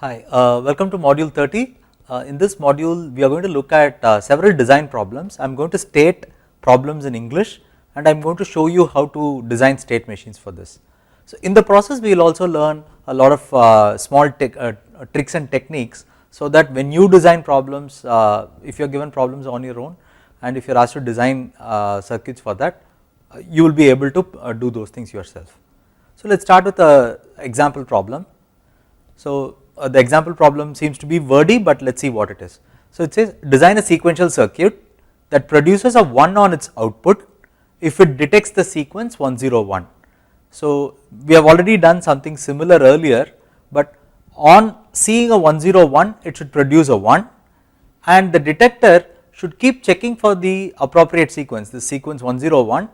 Hi, welcome to module 30. In this module we are going to look at several design problems. I am going to state problems in English and I am going to show you how to design state machines for this. So in the process we will also learn a lot of small tricks and techniques, so that when you design problems, if you are given problems on your own and if you are asked to design circuits for that, you will be able to do those things yourself. So let us start with an example problem. So the example problem seems to be wordy, but let us see what it is. So it says design a sequential circuit that produces a 1 on its output if it detects the sequence 101. So we have already done something similar earlier, but on seeing a 101 it should produce a 1 and the detector should keep checking for the appropriate sequence, the sequence 101,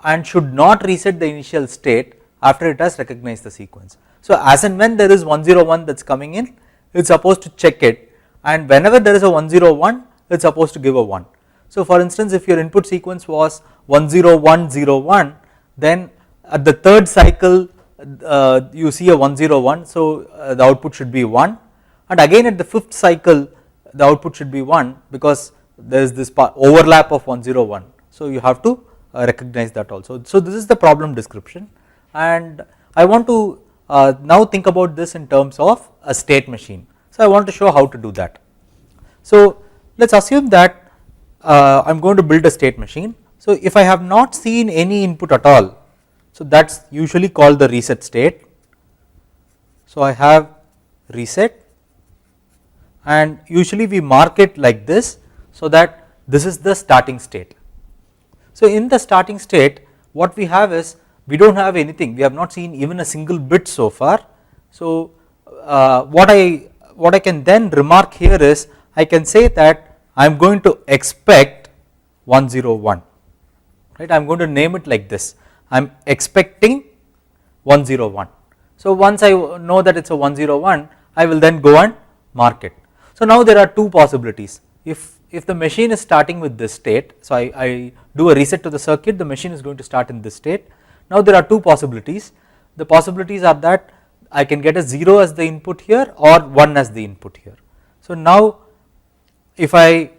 and should not reset the initial state after it has recognized the sequence. So as and when there is 101 that is coming in, it is supposed to check it, and whenever there is a 101 it is supposed to give a 1. So for instance, if your input sequence was 10101, then at the third cycle you see a 101, so the output should be 1, and again at the fifth cycle the output should be 1 because there is this overlap of 101. So you have to recognize that also. So this is the problem description, and I want to now think about this in terms of a state machine. So I want to show how to do that. So let us assume that I am going to build a state machine. So if I have not seen any input at all, so that is usually called the reset state. So I have reset, and usually we mark it like this, so that this is the starting state. So in the starting state what we have is, we do not have anything, we have not seen even a single bit so far. So what I can then remark here is, I can say that I am going to expect 101, right. I am going to name it like this, I am expecting 101. So once I know that it is a 101, I will then go and mark it. So now there are two possibilities. If the machine is starting with this state, so I do a reset to the circuit, the machine is going to start in this state. Now there are two possibilities. The possibilities are that I can get a 0 as the input here or 1 as the input here. So now if I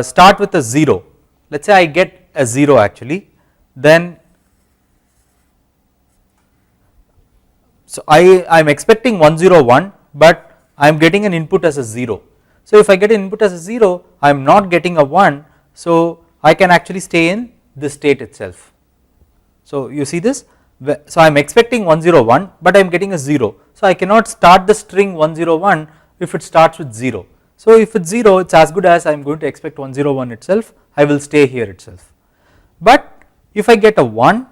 start with a 0, let us say I get a 0 actually, then so I am expecting 101, but I am getting an input as a 0. So if I get an input as a 0, I am not getting a 1, so I can actually stay in this state itself. So you see this, so I am expecting 101, but I am getting a 0, so I cannot start the string 101 if it starts with 0. So if it is 0, it is as good as I am going to expect 101 itself, I will stay here itself. But if I get a 1,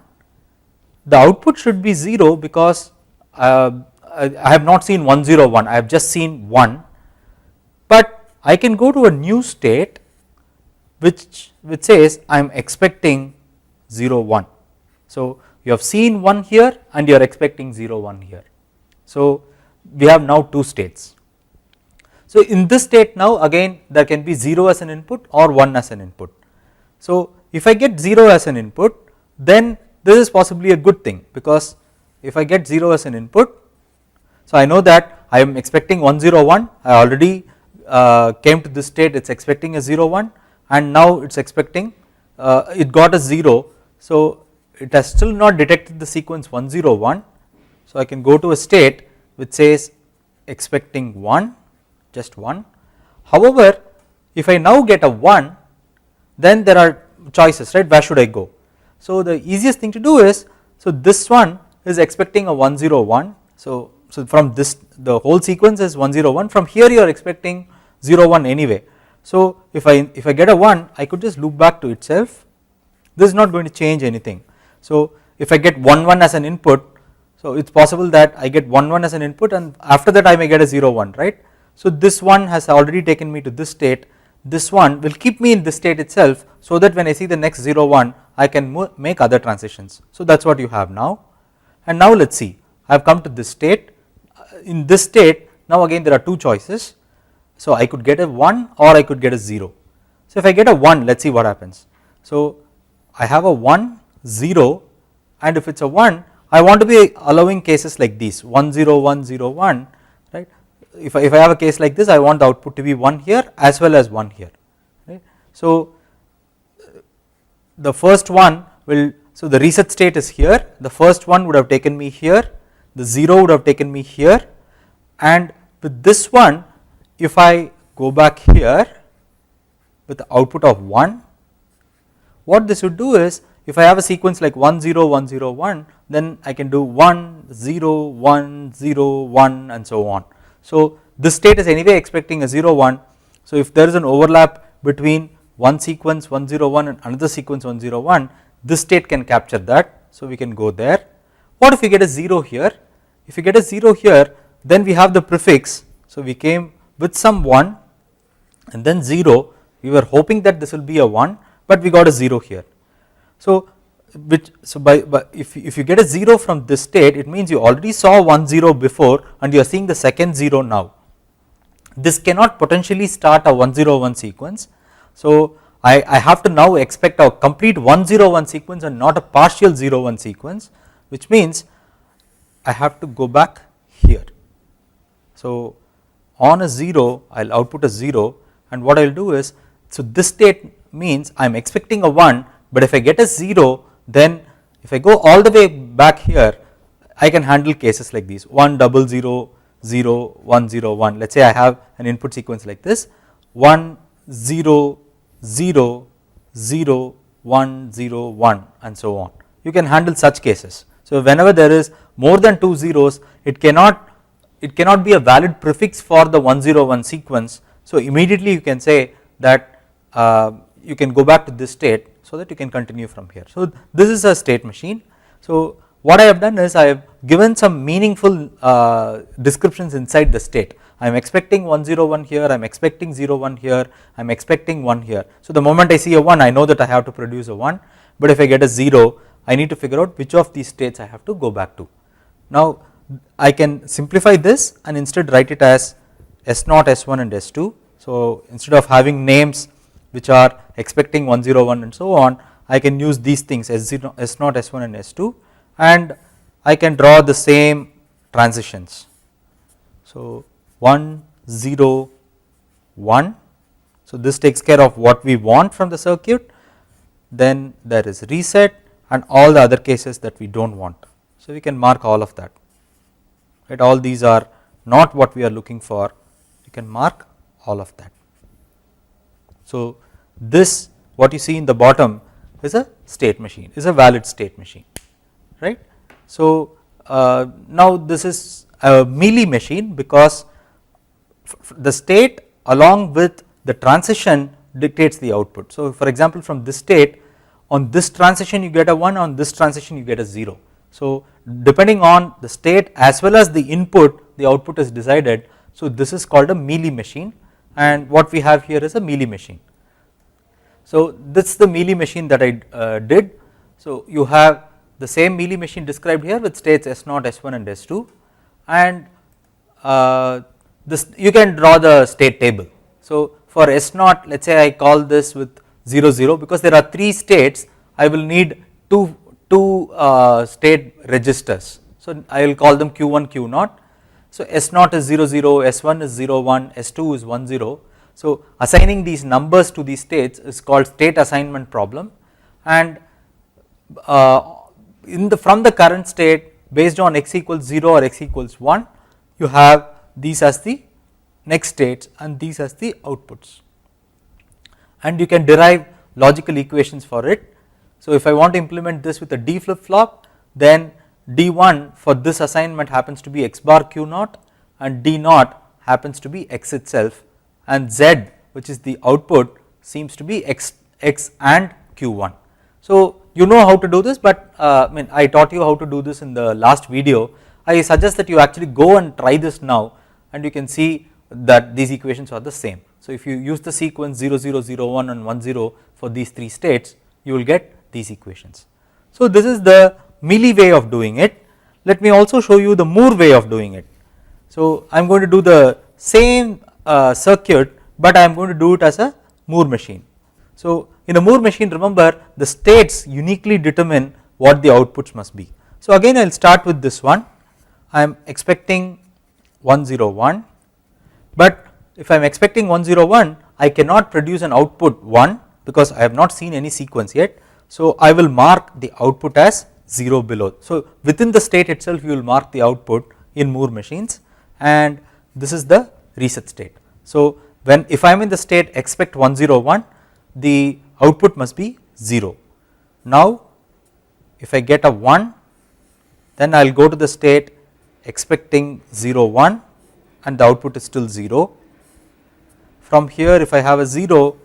the output should be 0 because I have not seen 101, I have just seen 1, but I can go to a new state which says I am expecting 01. So you have seen 1 here and you are expecting 01 here. So we have now two states. So in this state now again there can be 0 as an input or 1 as an input. So if I get 0 as an input, then this is possibly a good thing, because if I get 0 as an input, so I know that I am expecting 101, I already came to this state, it is expecting a 01, and now it is expecting, it got a 0, so it has still not detected the sequence 101. So I can go to a state which says expecting 1, just 1. However, if I now get a 1, then there are choices, right, where should I go? So the easiest thing to do is, so this one is expecting a 101, so from this the whole sequence is 101, from here you are expecting 01 anyway. So if I get a 1, I could just loop back to itself, this is not going to change anything. So if I get 1 as an input, so it is possible that I get 1 as an input and after that I may get a 01, right. So this one has already taken me to this state, this one will keep me in this state itself, so that when I see the next 01 I can make other transitions. So that is what you have now. And now let us see, I have come to this state, in this state now again there are two choices, so I could get a 1 or I could get a 0. So if I get a 1, let us see what happens. So I have a 1, 0, and if it is a 1, I want to be allowing cases like these 10101 if I have a case like this, I want the output to be 1 here as well as 1 here, right. So the first one will, so the reset state is here, the first one would have taken me here, the 0 would have taken me here, and with this one, if I go back here with the output of 1, what this would do is, if I have a sequence like 1 0 1 0 1, then I can do 1 0 1 0 1 and so on. So this state is anyway expecting a 0 1, so if there is an overlap between one sequence 1 0 1 and another sequence 1 0 1, this state can capture that, so we can go there. What if we get a 0 here? If we get a 0 here, then we have the prefix, so we came with some 1 and then 0, we were hoping that this will be a 1, but we got a 0 here. So if you get a 0 from this state, it means you already saw 1 0 before and you are seeing the second 0 now. This cannot potentially start a 1 0 1 sequence. So I have to now expect a complete 1 0 1 sequence and not a partial 0 1 sequence, which means I have to go back here. So on a 0, I will output a 0, and what I will do is, so this state means I am expecting a 1, but if I get a 0, then if I go all the way back here, I can handle cases like these 1 0 0 0 1 0 1. Let us say I have an input sequence like this 1 0 0 0 1 0 1 and so on. You can handle such cases. So whenever there is more than 2 zeros, it cannot be a valid prefix for the 1 0 1 sequence. So immediately you can say that you can go back to this state, so that you can continue from here. So this is a state machine. So what I have done is I have given some meaningful descriptions inside the state. I am expecting 1 0 1 here, I am expecting 0 1 here, I am expecting 1 here. So the moment I see a 1, I know that I have to produce a 1, but if I get a 0, I need to figure out which of these states I have to go back to. Now I can simplify this and instead write it as S0, S1 and S2. So instead of having names which are expecting 1 0 1 and so on, I can use these things S0, S0, S1 and S2, and I can draw the same transitions. So 1 0 1, so this takes care of what we want from the circuit, then there is reset and all the other cases that we do not want. So we can mark all of that, right. All these are not what we are looking for, we can mark all of that. So this, what you see in the bottom, is a state machine, is a valid state machine, right. So now this is a Mealy machine, because the state along with the transition dictates the output. So for example, from this state, on this transition you get a 1, on this transition you get a 0. So depending on the state as well as the input, the output is decided. So this is called a Mealy machine, and what we have here is a Mealy machine. So this is the Mealy machine that I did. So you have the same Mealy machine described here with states S0, S1 and S2, and this you can draw the state table. So for S0, let us say I call this with 0 0, because there are 3 states, I will need two state registers. So I will call them Q1, Q0. So S0 is 0 0, S1 is 0 1, S2 is 1 0. So assigning these numbers to these states is called state assignment problem, and from the current state, based on x equals 0 or x equals 1, you have these as the next states and these as the outputs, and you can derive logical equations for it. So if I want to implement this with a D flip flop, then D1 for this assignment happens to be x bar Q0 and D0 happens to be x itself, and Z, which is the output, seems to be x and Q1. So you know how to do this, but I taught you how to do this in the last video. I suggest that you actually go and try this now, and you can see that these equations are the same. So if you use the sequence 0 0 0 1 and 1 0 for these 3 states, you will get these equations. So this is the Mealy way of doing it. Let me also show you the Moore way of doing it. So I am going to do the same circuit, but I am going to do it as a Moore machine. So in a Moore machine, remember, the states uniquely determine what the outputs must be. So again I will start with this one. I am expecting 1 0 1, but if I am expecting 1 0 1 I cannot produce an output 1 because I have not seen any sequence yet. So I will mark the output as 0 below. So within the state itself you will mark the output in Moore machines, and this is the reset state. So when if I am in the state expect 1 0 1 the output must be 0. Now if I get a 1 then I will go to the state expecting 0 1 and the output is still 0. From here if I have a 0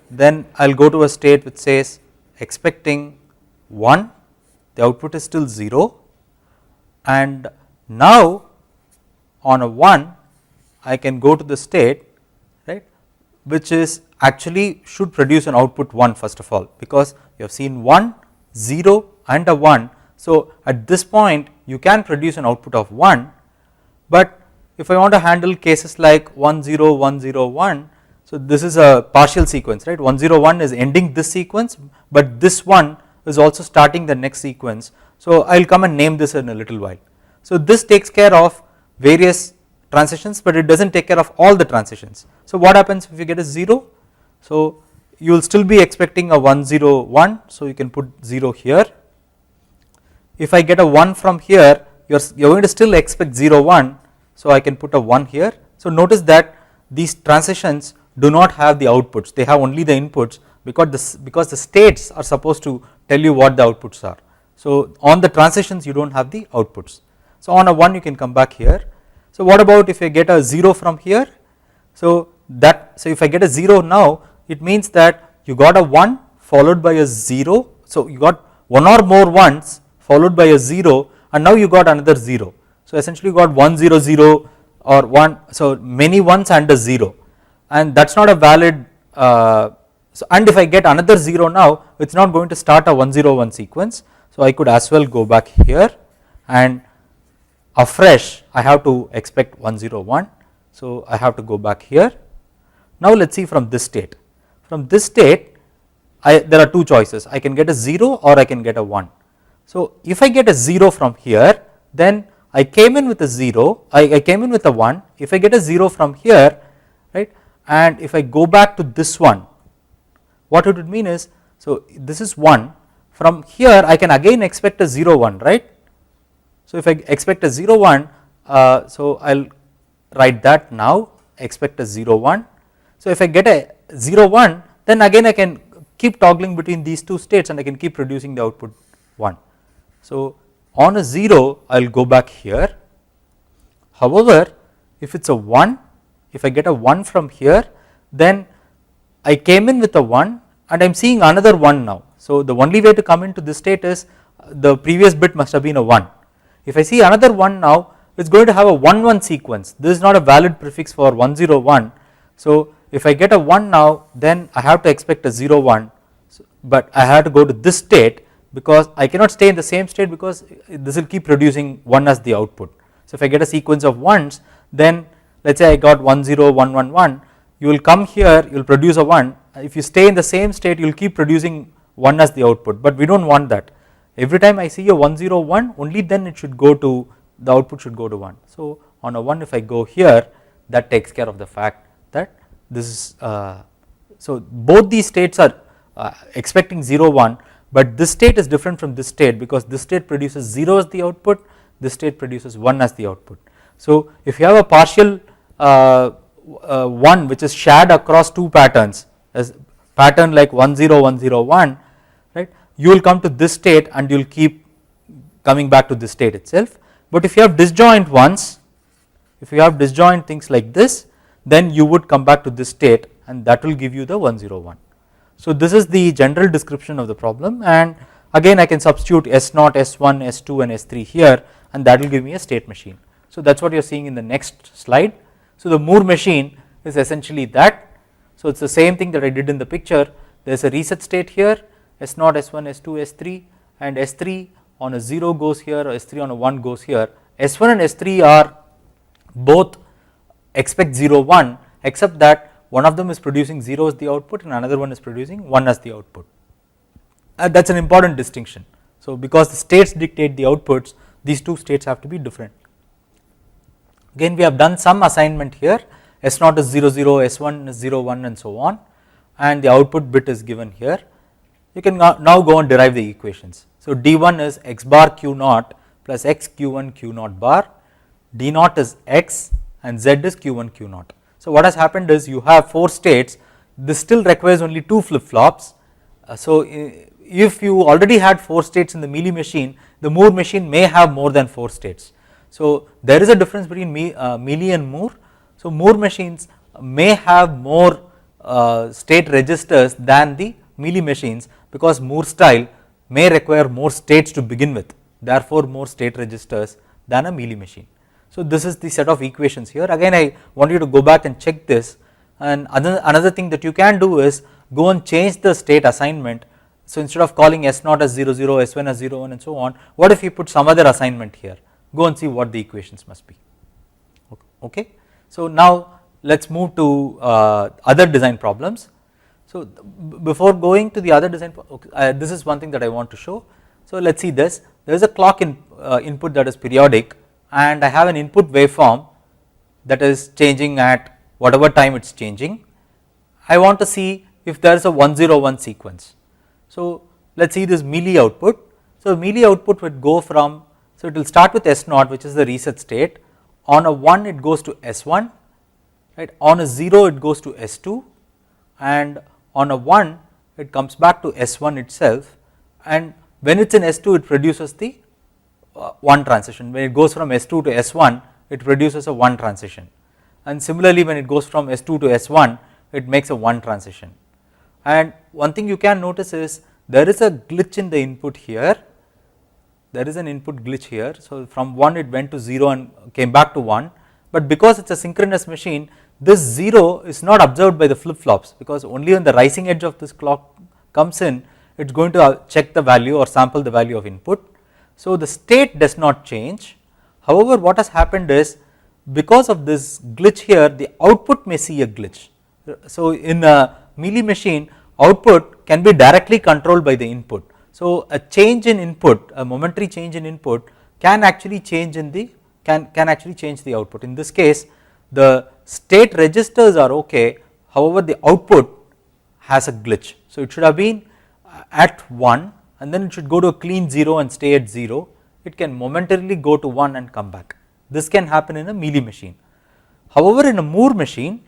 then I will go to a state which says expecting 1, the output is still 0, and now on a 1 I can go to the state, right, which is actually should produce an output 1 first of all, because you have seen 1, 0 and a 1. So at this point you can produce an output of 1, but if I want to handle cases like 1 0 1 0 1, so this is a partial sequence, right, 1 0 1 is ending this sequence, but this one is also starting the next sequence. So I will come and name this in a little while. So this takes care of various transitions, but it does not take care of all the transitions. So what happens if you get a 0? So you will still be expecting a 1 0 1, so you can put 0 here. If I get a 1 from here, you are going to still expect 0 1, so I can put a 1 here. So notice that these transitions do not have the outputs, they have only the inputs, because the states are supposed to tell you what the outputs are. So on the transitions you do not have the outputs. So on a 1 you can come back here. So what about if I get a 0 from here? So if I get a 0 now, it means that you got a 1 followed by a 0. So you got one or more 1s followed by a 0, and now you got another 0. So essentially you got 1 0 0 or 1, so many 1s and a 0, and that is not a valid, and if I get another 0 now, it is not going to start a 1 0 1 sequence. So I could as well go back here and afresh I have to expect 1 0 1. So I have to go back here. Now let us see from this state. From this state there are two choices, I can get a 0 or I can get a 1. So if I get a 0 from here, then I came in with a 0, I came in with a 1. If I get a 0 from here, right, and if I go back to this one, what it would mean is, so this is 1, from here I can again expect a 0 1, right. So if I expect a 0 1, so I will write that now, expect a 0 1. So if I get a 0 1, then again I can keep toggling between these two states and I can keep producing the output 1. So on a 0 I will go back here. However, if it is a 1, if I get a 1 from here, then I came in with a 1 and I am seeing another 1 now. So the only way to come into this state is the previous bit must have been a 1. If I see another 1 now, it is going to have a 1 1 sequence. This is not a valid prefix for 1 0 1. So if I get a 1 now, then I have to expect a 0 1, but I have to go to this state because I cannot stay in the same state because this will keep producing 1 as the output. So if I get a sequence of 1s, then let us say I got 1 0 1 1 1, you will come here, you will produce a 1. If you stay in the same state, you will keep producing 1 as the output, but we do not want that. Every time I see a 1 0 1, only then it should go to, the output should go to 1. So on a 1 if I go here, that takes care of the fact that this is, so both these states are expecting 0 1, but this state is different from this state because this state produces 0 as the output, this state produces 1 as the output. So if you have a partial 1 which is shared across two patterns, as pattern like 1 0 1 0 1, right, you will come to this state and you will keep coming back to this state itself. But if you have disjoint ones, if you have disjoint things like this, then you would come back to this state and that will give you the 1 0 1. So this is the general description of the problem, and again I can substitute S0, S1, S2 and S3 here, and that will give me a state machine. So that is what you are seeing in the next slide. So the Moore machine is essentially that. So it is the same thing that I did in the picture. There is a reset state here, S0, S1, S2, S3, and S3 on a 0 goes here, or S3 on a 1 goes here. S1 and S3 are both expect 0 1, except that one of them is producing 0 as the output and another one is producing 1 as the output. That is an important distinction. So because the states dictate the outputs, these two states have to be different. Again we have done some assignment here. S0 is 0 0, S1 is 0 1 and so on, and the output bit is given here. You can now go and derive the equations. So D1 is x bar q naught plus x q1 q naught bar, D naught is x and Z is q1 q naught. So what has happened is you have 4 states, this still requires only 2 flip flops. So if you already had 4 states in the Mealy machine, the Moore machine may have more than 4 states. So there is a difference between Mealy and Moore. So Moore machines may have more state registers than the Mealy machines, because Moore style may require more states to begin with, therefore more state registers than a Mealy machine. So this is the set of equations here. Again, I want you to go back and check this, and another thing that you can do is go and change the state assignment. So instead of calling S0 as 0 0, S1 as 0 1 and so on, what if you put some other assignment here? Go and see what the equations must be. Okay. So now let us move to other design problems. So before going to the other design, this is one thing that I want to show. So let us see this. There is a clock input that is periodic, and I have an input waveform that is changing at whatever time it is changing. I want to see if there is a 101 sequence. So let us see this Mealy output. So Mealy output would go from, so it will start with S0, which is the reset state. On a 1 it goes to S1, right? On a 0 it goes to S2, and on a 1 it comes back to S1 itself, and when it is in S2 it produces the 1 transition. When it goes from S2 to S1 it produces a 1 transition, and similarly when it goes from S2 to S1 it makes a 1 transition. And one thing you can notice is there is a glitch in the input here, there is an input glitch here. So from 1 it went to 0 and came back to 1, but because it is a synchronous machine, this 0 is not observed by the flip flops, because only when the rising edge of this clock comes in it is going to check the value or sample the value of input. So the state does not change. However, what has happened is because of this glitch here, the output may see a glitch. So in a Mealy machine, output can be directly controlled by the input. So a change in input, a momentary change in input can actually change in the can actually change the output. In this case the state registers are okay, however the output has a glitch. So it should have been at 1 and then it should go to a clean 0 and stay at 0. It can momentarily go to 1 and come back. This can happen in a Mealy machine. However, in a Moore machine,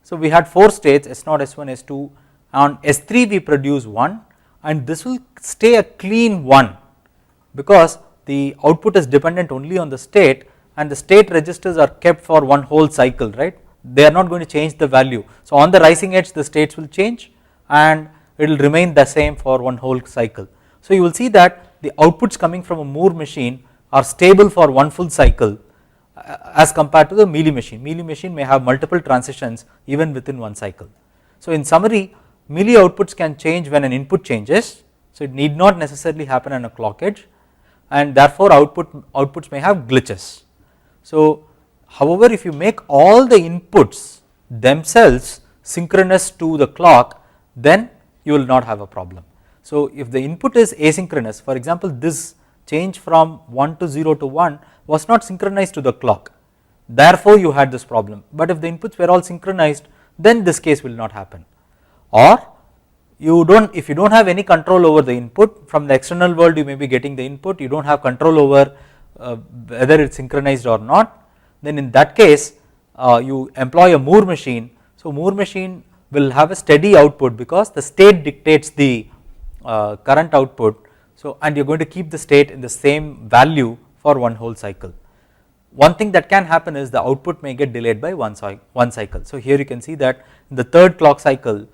so we had 4 states, S0, S1, S2, on S3 we produce 1, and this will stay a clean 1 because the output is dependent only on the state, and the state registers are kept for one whole cycle, right? They are not going to change the value. So on the rising edge the states will change and it will remain the same for one whole cycle. So you will see that the outputs coming from a Moore machine are stable for one full cycle as compared to the Mealy machine. Mealy machine may have multiple transitions even within one cycle. So in summary, Mealy outputs can change when an input changes, so it need not necessarily happen on a clock edge, and therefore outputs may have glitches. So however, if you make all the inputs themselves synchronous to the clock, then you will not have a problem. So if the input is asynchronous, for example this change from 1 to 0 to 1 was not synchronized to the clock, therefore you had this problem. But if the inputs were all synchronized, then this case will not happen. Or you don't, if you don't have any control over the input from the external world, you may be getting the input, you don't have control over whether it's synchronized or not, then in that case you employ a Moore machine. So Moore machine will have a steady output because the state dictates the current output. So and you're going to keep the state in the same value for one whole cycle. One thing that can happen is the output may get delayed by one cycle. So here you can see that in the third clock cycle,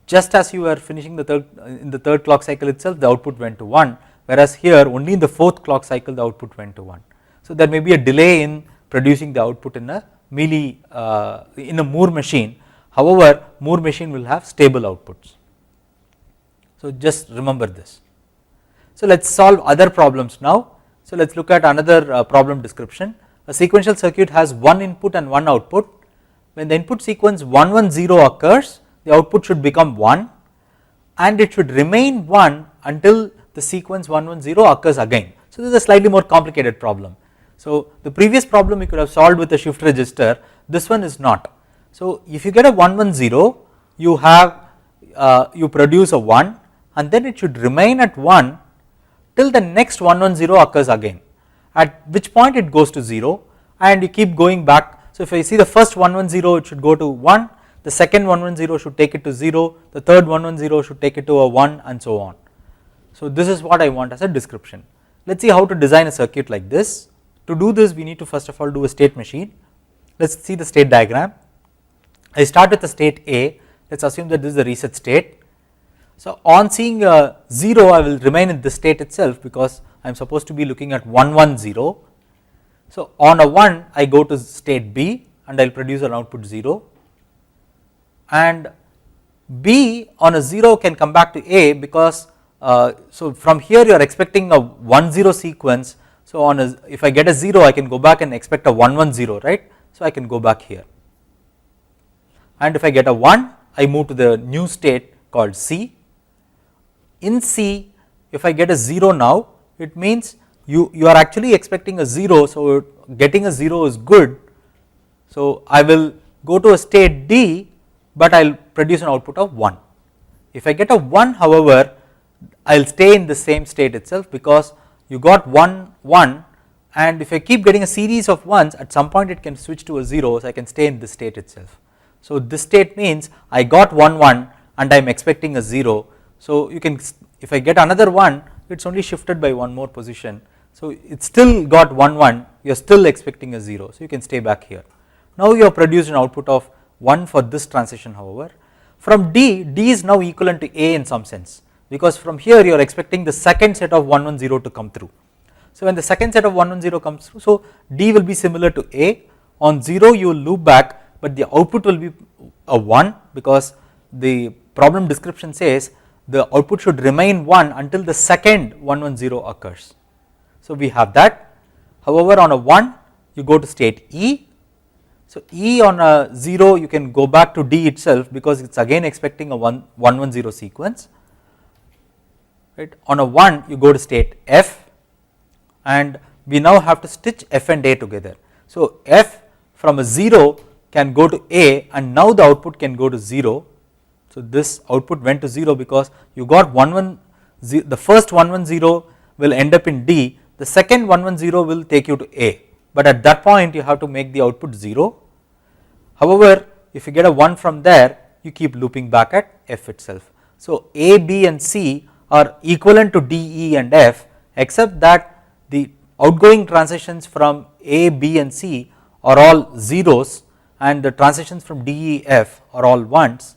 just as you were finishing in the third clock cycle itself, the output went to 1, whereas here only in the fourth clock cycle the output went to 1. So there may be a delay in producing the output in a Mealy in a Moore machine. However, Moore machine will have stable outputs. So just remember this. So let us solve other problems now. So let us look at another problem description. A sequential circuit has one input and one output. When the input sequence 110 occurs, the output should become 1 and it should remain 1 until the sequence 110 occurs again. So this is a slightly more complicated problem. So the previous problem you could have solved with a shift register, this one is not. So if you get a 1 1 0, you have you produce a 1 and then it should remain at 1 till the next 1 1 0 occurs again, at which point it goes to 0 and you keep going back. So if I see the first 1 1 0, it should go to 1, the second 1 1 0 should take it to 0, the third 1 1 0 should take it to a 1 and so on. So this is what I want as a description. Let us see how to design a circuit like this. To do this, we need to first of all do a state machine. Let us see the state diagram. I start with the state A. Let us assume that this is the reset state. So on seeing a 0, I will remain in this state itself because I am supposed to be looking at 1 1 0. So on a 1, I go to state B and I will produce an output 0, and B on a 0 can come back to A because so from here you are expecting a 1 0 sequence. So on a, if I get a 0, I can go back and expect a 1 1 0, right. So I can go back here, and if I get a 1, I move to the new state called C. In C, if I get a 0 now, it means you are actually expecting a 0, so getting a 0 is good. So I will go to a state D, but I will produce an output of 1. If I get a 1, however, I will stay in the same state itself because you got 1 1, and if I keep getting a series of 1s, at some point it can switch to a 0, so I can stay in this state itself. So this state means I got 1 1 and I am expecting a 0. So you can, if I get another 1, it is only shifted by one more position. So it still got 1 1, you are still expecting a 0, so you can stay back here. Now you have produced an output of 1 for this transition, however. From D, D is now equivalent to A in some sense, because from here you are expecting the second set of 1 1 0 to come through. So when the second set of 1 1 0 comes through, so D will be similar to A. On 0 you will loop back, but the output will be a 1 because the problem description says the output should remain 1 until the second 1 1 0 occurs. So we have that. However, on a 1 you go to state E. So E on a 0 you can go back to D itself because it is again expecting a 1 1 0 sequence. Right. On a 1 you go to state F, and we now have to stitch F and A together. So F from a 0 can go to A, and now the output can go to 0. So this output went to 0 because you got 1 1 0, the first 1 1 0 will end up in D, the second 1 1 0 will take you to A, but at that point you have to make the output 0. However, if you get a 1 from there, you keep looping back at F itself. So A, B and C are equivalent to D, E and F, except that the outgoing transitions from A, B and C are all zeros, and the transitions from D, E, F are all 1s,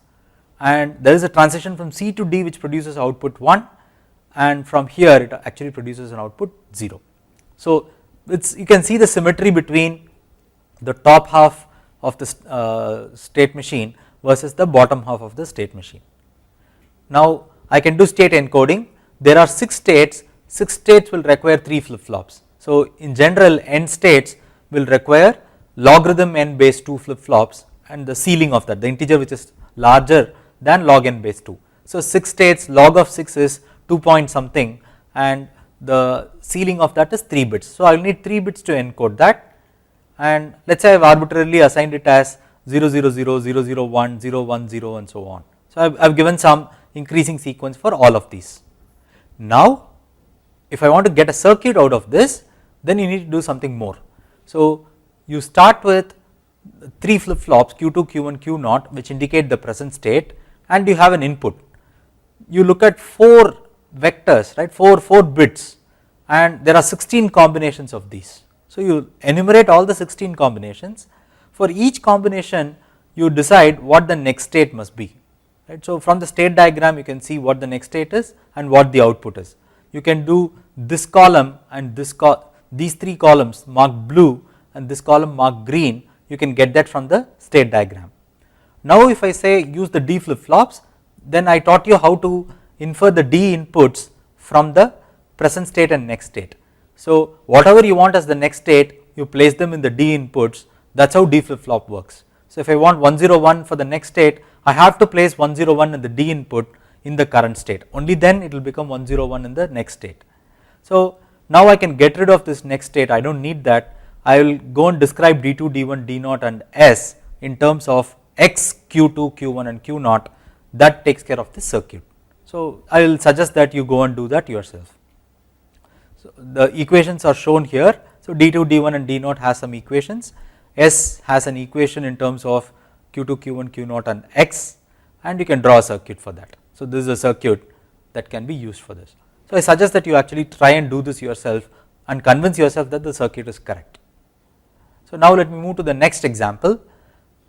and there is a transition from C to D which produces output 1, and from here it actually produces an output 0. So it's, you can see the symmetry between the top half of the state machine versus the bottom half of the state machine. Now I can do state encoding. There are 6 states, 6 states will require 3 flip flops. So in general, n states will require logarithm n base 2 flip flops, and the ceiling of that, the integer which is larger than log n base 2. So 6 states, log of 6 is 2 point something, and the ceiling of that is 3 bits. So I will need 3 bits to encode that, and let us say I have arbitrarily assigned it as 0 0 0, 0 0 1, 0 1 0 and so on. So I have given some increasing sequence for all of these. Now if I want to get a circuit out of this, then you need to do something more. So you start with 3 flip flops Q2, Q1, Q0 which indicate the present state, and you have an input. You look at 4 vectors, right, 4 bits, and there are 16 combinations of these. So you enumerate all the 16 combinations. For each combination you decide what the next state must be. Right. So from the state diagram you can see what the next state is and what the output is. You can do this column and this these 3 columns marked blue and this column marked green, you can get that from the state diagram. Now if I say use the D flip flops, then I taught you how to infer the D inputs from the present state and next state. So whatever you want as the next state, you place them in the D inputs. That is how D flip flop works. So if I want 101 for the next state, I have to place 101 in the D input in the current state, only then it will become 101 in the next state. So now I can get rid of this next state, I do not need that. I will go and describe D2, D1, D0 and S in terms of X, Q2, Q1 and Q0, that takes care of the circuit. So I will suggest that you go and do that yourself. So the equations are shown here. So D2, D1 and D0 has some equations. S has an equation in terms of Q2, Q1, Q0 and X, and you can draw a circuit for that. So this is a circuit that can be used for this. So I suggest that you actually try and do this yourself and convince yourself that the circuit is correct. So now let me move to the next example.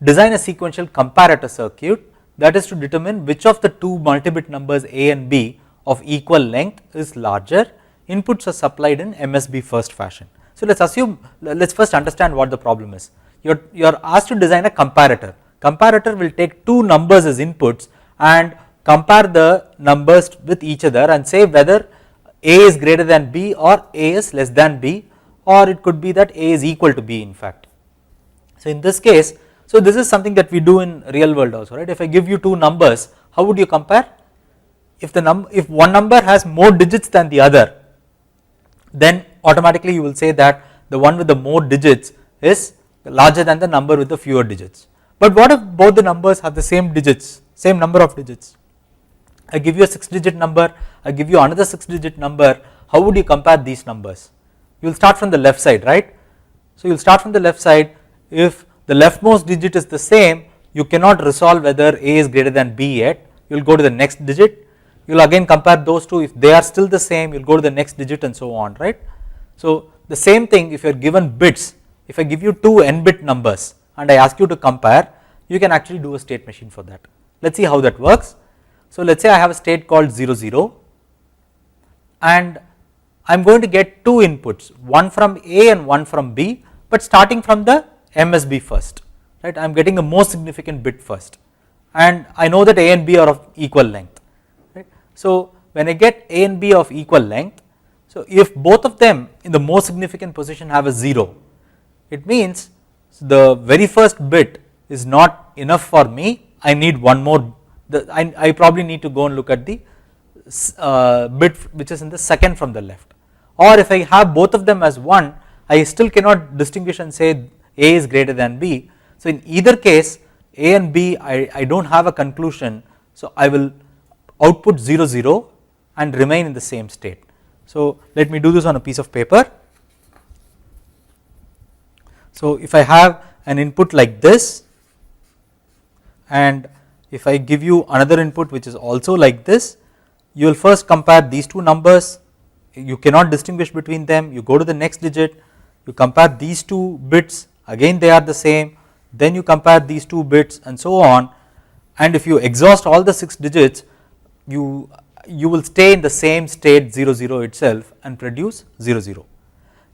Design a sequential comparator circuit, that is to determine which of the two multi-bit numbers A and B of equal length is larger. Inputs are supplied in MSB first fashion. So let us first understand what the problem is. You are asked to design a comparator. Comparator will take two numbers as inputs and compare the numbers with each other and say whether A is greater than B or A is less than B, or it could be that A is equal to B in fact. So in this case, so this is something that we do in real world also, right? If I give you two numbers, how would you compare? If one number has more digits than the other, then automatically you will say that the one with the more digits is larger than the number with the fewer digits. But what if both the numbers have the same digits, same number of digits? I give you a 6-digit number, I give you another 6-digit number, how would you compare these numbers? You will start from the left side, right? So you will start from the left side. If the leftmost digit is the same, you cannot resolve whether A is greater than B yet. You will go to the next digit, you will again compare those two. If they are still the same, you will go to the next digit and so on, right? So the same thing, if you are given bits, if I give you two n-bit numbers and I ask you to compare, you can actually do a state machine for that. Let us see how that works. So let us say I have a state called 0 0 and I am going to get two inputs, one from A and one from B, but starting from the MSB first, right? I am getting the most significant bit first and I know that A and B are of equal length, right? So when I get A and B of equal length, so if both of them in the most significant position have a 0, it means the very first bit is not enough for me, I need one more. I probably need to go and look at the bit which is in the second from the left, or if I have both of them as 1, I still cannot distinguish and say A is greater than B. So in either case A and B I do not have a conclusion, so I will output 0 0 and remain in the same state. So let me do this on a piece of paper. So if I have an input like this and if I give you another input which is also like this, you will first compare these two numbers, you cannot distinguish between them, you go to the next digit, you compare these two bits, again they are the same, then you compare these two bits and so on, and if you exhaust all the 6 digits, you will stay in the same state 0 0 itself and produce 0 0.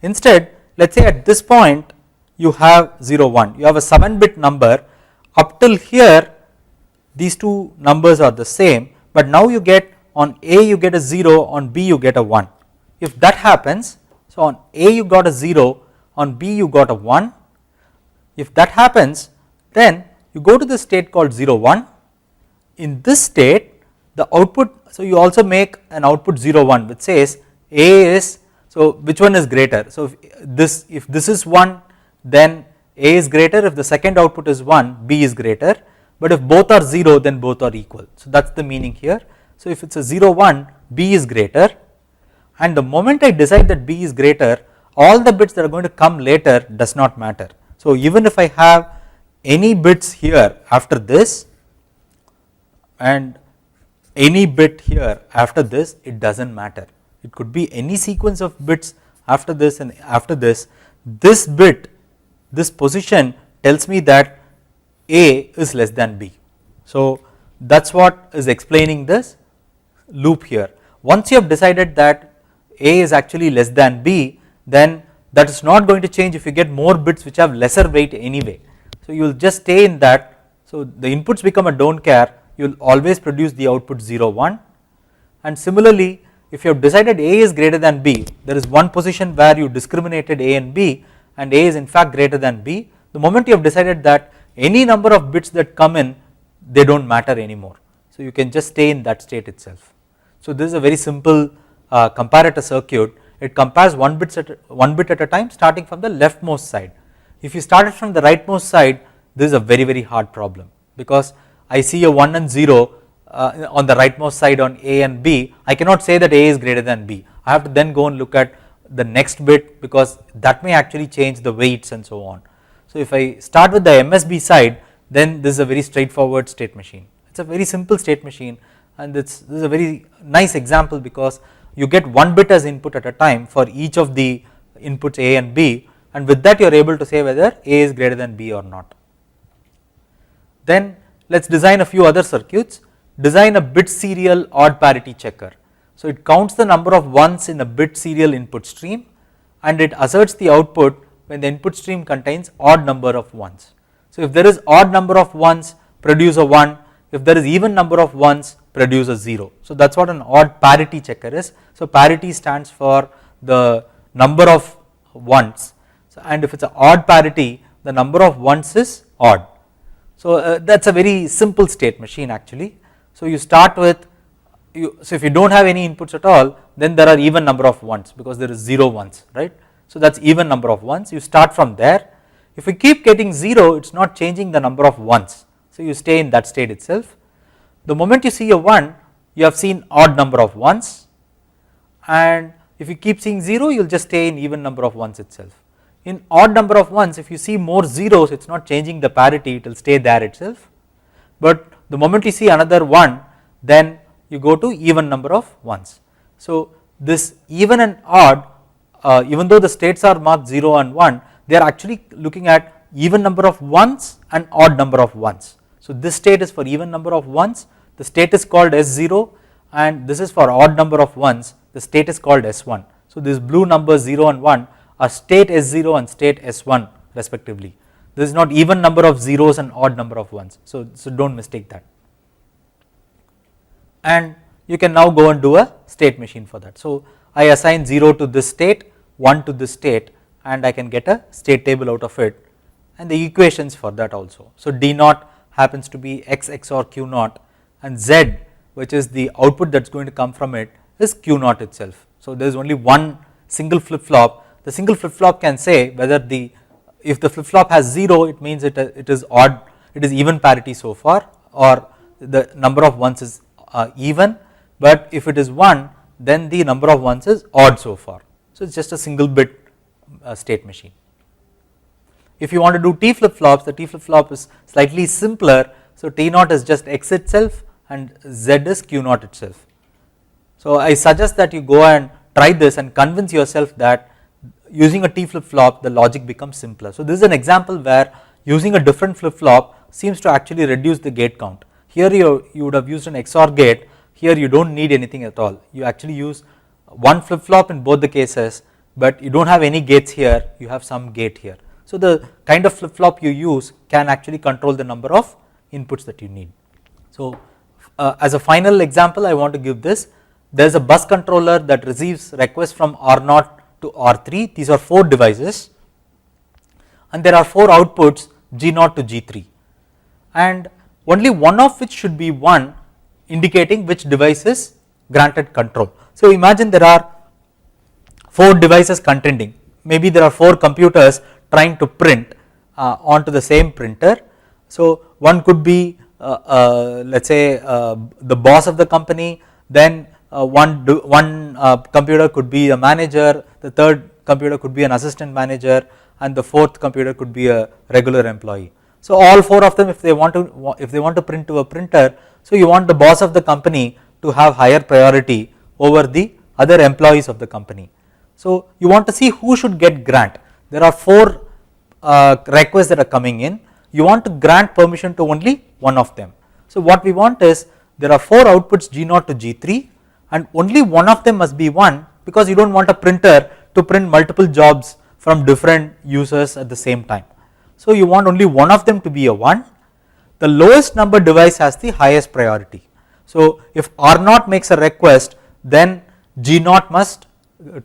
Instead, let us say at this point you have 0 1, you have a 7-bit number, up till here these two numbers are the same, but now you get on A you get a 0, on B you get a 1. If that happens, so on A you got a 0, on B you got a 1. If that happens, then you go to the state called 0 1. In this state the output, so you also make an output 0 1 which says A is, so which one is greater? So if this is 1, then A is greater, if the second output is 1, B is greater, but if both are 0, then both are equal. So that is the meaning here. So if it is a 0 1, B is greater, and the moment I decide that B is greater, all the bits that are going to come later does not matter. So even if I have any bits here after this and any bit here after this, it does not matter. It could be any sequence of bits after this and after this. This bit, this position tells me that A is less than B. So that is what is explaining this loop here. Once you have decided that A is actually less than B, then that is not going to change if you get more bits which have lesser weight anyway. So you will just stay in that. So the inputs become a don't care, you will always produce the output 0 1, and similarly if you have decided A is greater than B, there is one position where you discriminated A and B and A is in fact greater than B. The moment you have decided that, any number of bits that come in, they do not matter anymore. So you can just stay in that state itself. So this is a very simple comparator circuit. It compares one bit at a time starting from the leftmost side. If you started from the rightmost side, this is a very hard problem. because I see a 1 and 0 on the rightmost side on A and B. I cannot say that A is greater than B. I have to then go and look at the next bit, because that may actually change the weights and so on. So if I start with the MSB side, then this is a very straightforward state machine. It is a very simple state machine, and this is a very nice example because you get one bit as input at a time for each of the inputs A and B, and with that you are able to say whether A is greater than B or not. Then let us design a few other circuits. Design a bit serial odd parity checker. So it counts the number of ones in a bit serial input stream, and it asserts the output when the input stream contains odd number of ones. So if there is odd number of ones, produce a 1, if there is even number of ones, produce a 0. So that is what an odd parity checker is. So parity stands for the number of ones, so, and if it is an odd parity, the number of ones is odd. So that is a very simple state machine actually. So you start with, so if you do not have any inputs at all, then there are even number of ones because there is 0 ones, right. So that is even number of ones, you start from there. If you keep getting 0, it is not changing the number of ones, so you stay in that state itself. The moment you see a 1, you have seen odd number of ones, and if you keep seeing 0, you will just stay in even number of ones itself. In odd number of ones, if you see more zeros, it is not changing the parity, it will stay there itself, but the moment you see another 1, then you go to even number of ones. So this even and odd, even though the states are marked 0 and 1, they are actually looking at even number of ones and odd number of ones. So this state is for even number of ones, the state is called S0, and this is for odd number of ones, the state is called S1. So these blue numbers 0 and 1 are state S0 and state S1 respectively. This is not even number of zeros and odd number of ones, so do not mistake that. And you can now go and do a state machine for that. So I assign 0 to this state, 1 to this state, and I can get a state table out of it, and the equations for that also. So D naught happens to be X XOR Q naught, and Z, which is the output that is going to come from it, is Q naught itself. So there is only one single flip flop. The single flip flop can say whether if the flip flop has 0, it means it is odd, it is even parity so far, or the number of ones is even, but if it is 1, then the number of ones is odd so far. So it is just a single bit state machine. If you want to do T flip flops, the T flip flop is slightly simpler. So T naught is just X itself and Z is Q naught itself. So I suggest that you go and try this and convince yourself that using a T flip flop the logic becomes simpler. So this is an example where using a different flip flop seems to actually reduce the gate count. Here you would have used an XOR gate, here you do not need anything at all. You actually use one flip flop in both the cases, but you do not have any gates here, you have some gate here. So the kind of flip flop you use can actually control the number of inputs that you need. So as a final example I want to give this. There is a bus controller that receives requests from R0 to R3, these are 4 devices, and there are 4 outputs G0 to G3, and only one of which should be 1, indicating which device is granted control. So imagine there are 4 devices contending, maybe there are 4 computers trying to print onto the same printer. So one could be let us say the boss of the company, then one computer could be a manager, the third computer could be an assistant manager, and the fourth computer could be a regular employee. So all 4 of them, if they want to print to a printer, so you want the boss of the company to have higher priority over the other employees of the company. So you want to see who should get grant. There are 4 requests that are coming in, you want to grant permission to only one of them. So what we want is there are 4 outputs G0 to G3, and only one of them must be 1, because you do not want a printer to print multiple jobs from different users at the same time. So you want only one of them to be a 1. The lowest number device has the highest priority. So if R0 makes a request, then G0 must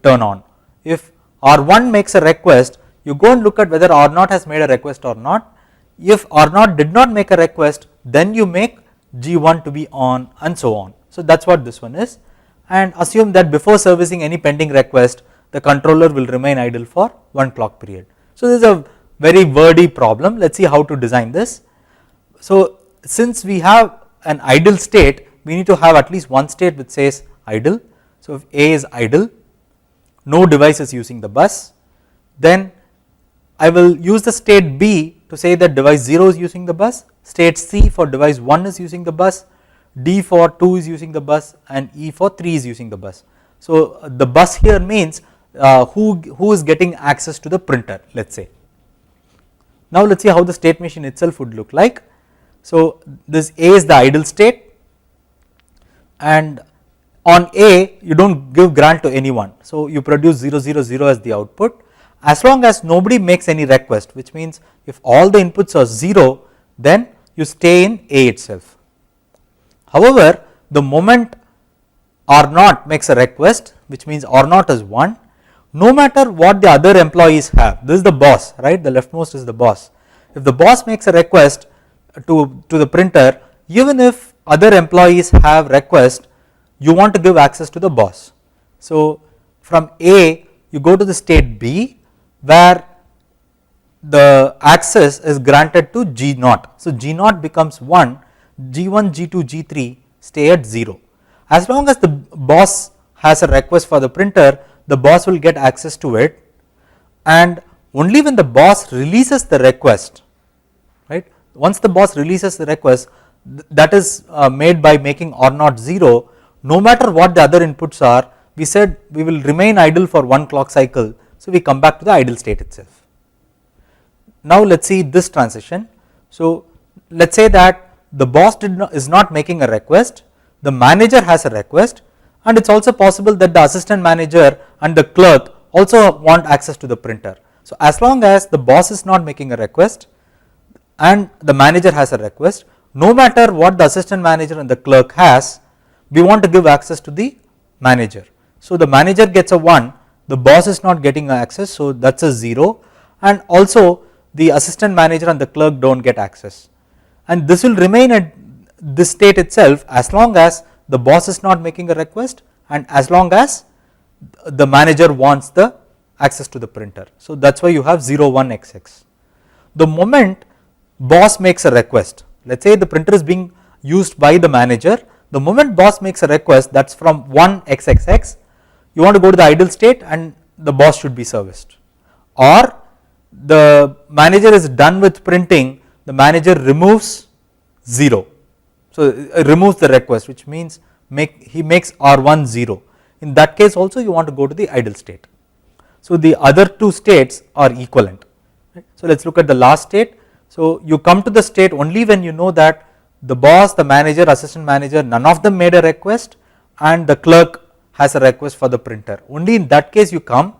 turn on. If R1 makes a request, you go and look at whether R0 has made a request or not. If R0 did not make a request, then you make G1 to be on, and so on. So that is what this one is, and assume that before servicing any pending request, the controller will remain idle for 1 clock period. So this is a very wordy problem. Let us see how to design this. So since we have an idle state, we need to have at least one state which says idle. So, if A is idle, no device is using the bus, then I will use the state B to say that device 0 is using the bus, state C for device 1 is using the bus, D for 2 is using the bus, and E for 3 is using the bus. So, the bus here means who is getting access to the printer, let us say. Now, let us see how the state machine itself would look like. So, this A is the idle state, and on A you do not give grant to anyone. So, you produce 0 0 0 as the output as long as nobody makes any request, which means if all the inputs are 0, then you stay in A itself. However, the moment R0 makes a request, which means R0 is 1, no matter what the other employees have, this is the boss, right, the leftmost is the boss. If the boss makes a request to the printer, even if other employees have request, you want to give access to the boss. So, from A you go to the state B where the access is granted to G0. So, G0 becomes 1, G1, G2, G3 stay at 0. As long as the boss has a request for the printer, the boss will get access to it, and only when the boss releases the request, right, once the boss releases the request, that is made by making R0 0, no matter what the other inputs are, we said we will remain idle for one clock cycle. So, we come back to the idle state itself. Now, let us see this transition. So, let us say that the boss is not making a request, the manager has a request, and it is also possible that the assistant manager and the clerk also want access to the printer. So, as long as the boss is not making a request and the manager has a request, no matter what the assistant manager and the clerk has, we want to give access to the manager. So, the manager gets a 1, the boss is not getting access, so that is a 0, and also the assistant manager and the clerk do not get access, and this will remain at this state itself as long as the boss is not making a request and as long as the manager wants the access to the printer. So, that is why you have 0 1 XX. The moment boss makes a request, let us say the printer is being used by the manager, the moment boss makes a request, that is from 1 XXX, you want to go to the idle state and the boss should be serviced, or the manager is done with printing, the manager removes 0. So, removes the request, which means he makes R1 0. In that case also you want to go to the idle state. So, the other two states are equivalent, right. So, let us look at the last state. So, you come to the state only when you know that the boss, the manager, assistant manager, none of them made a request and the clerk has a request for the printer. Only in that case you come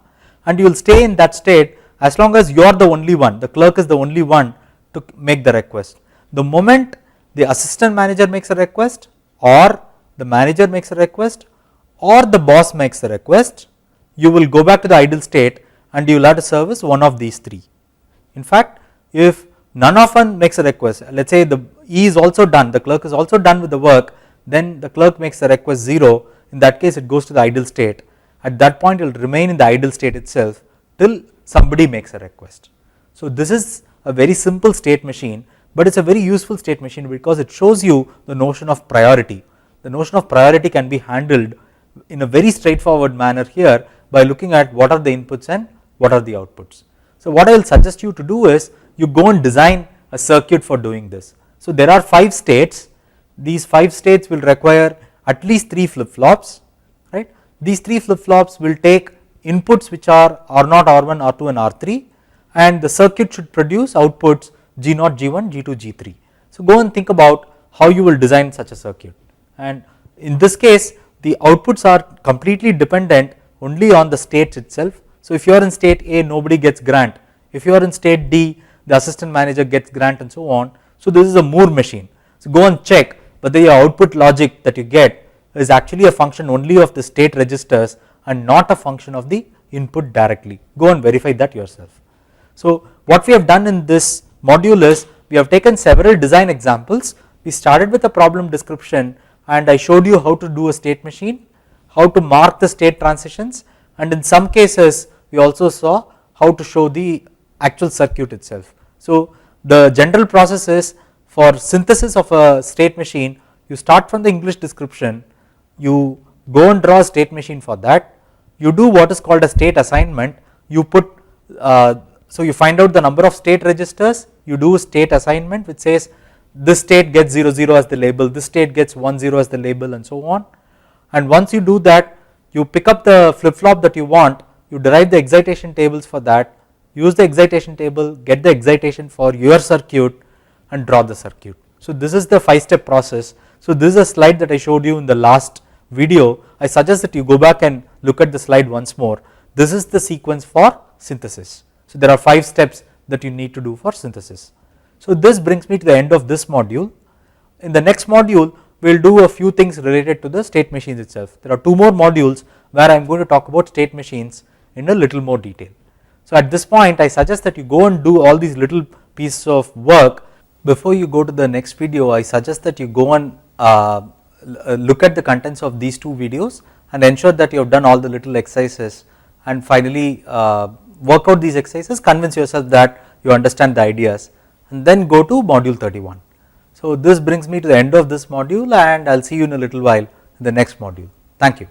and you will stay in that state as long as you are the only one, the clerk is the only one to make the request. The moment the assistant manager makes a request or the manager makes a request or the boss makes a request, you will go back to the idle state and you will have to service one of these three. In fact, if none of them makes a request, let us say the E is also done, the clerk is also done with the work, then the clerk makes the request 0, in that case it goes to the idle state. At that point it will remain in the idle state itself till somebody makes a request. So, this is a very simple state machine, but it is a very useful state machine because it shows you the notion of priority. The notion of priority can be handled in a very straightforward manner here by looking at what are the inputs and what are the outputs. So, what I will suggest you to do is you go and design a circuit for doing this. So, there are 5 states, these 5 states will require at least 3 flip flops, right. These 3 flip flops will take inputs which are R0, R1, R2 and R3, and the circuit should produce outputs G0, G1, G2, G3. So, go and think about how you will design such a circuit, and in this case the outputs are completely dependent only on the state itself. So, if you are in state A, nobody gets grant, if you are in state D, the assistant manager gets grant and so on. So, this is a Moore machine. So, go and check whether your output logic that you get is actually a function only of the state registers and not a function of the input directly. Go and verify that yourself. So, what we have done in this module is we have taken several design examples. We started with a problem description and I showed you how to do a state machine, how to mark the state transitions, and in some cases we also saw how to show the actual circuit itself. So, the general process is for synthesis of a state machine, you start from the English description, you go and draw a state machine for that, you do what is called a state assignment, you put so you find out the number of state registers, you do state assignment which says this state gets 0 0 as the label, this state gets 1 0 as the label, and so on. And once you do that, you pick up the flip flop that you want, you derive the excitation tables for that, use the excitation table, get the excitation for your circuit and draw the circuit. So this is the 5-step process. So this is a slide that I showed you in the last video. I suggest that you go back and look at the slide once more. This is the sequence for synthesis. So there are 5 steps that you need to do for synthesis. So this brings me to the end of this module. In the next module, we will do a few things related to the state machines itself. There are 2 more modules where I am going to talk about state machines in a little more detail. So at this point, I suggest that you go and do all these little pieces of work. Before you go to the next video, I suggest that you go and look at the contents of these 2 videos and ensure that you have done all the little exercises, and finally work out these exercises, convince yourself that you understand the ideas, and then go to module 31. So this brings me to the end of this module, and I will see you in a little while in the next module. Thank you.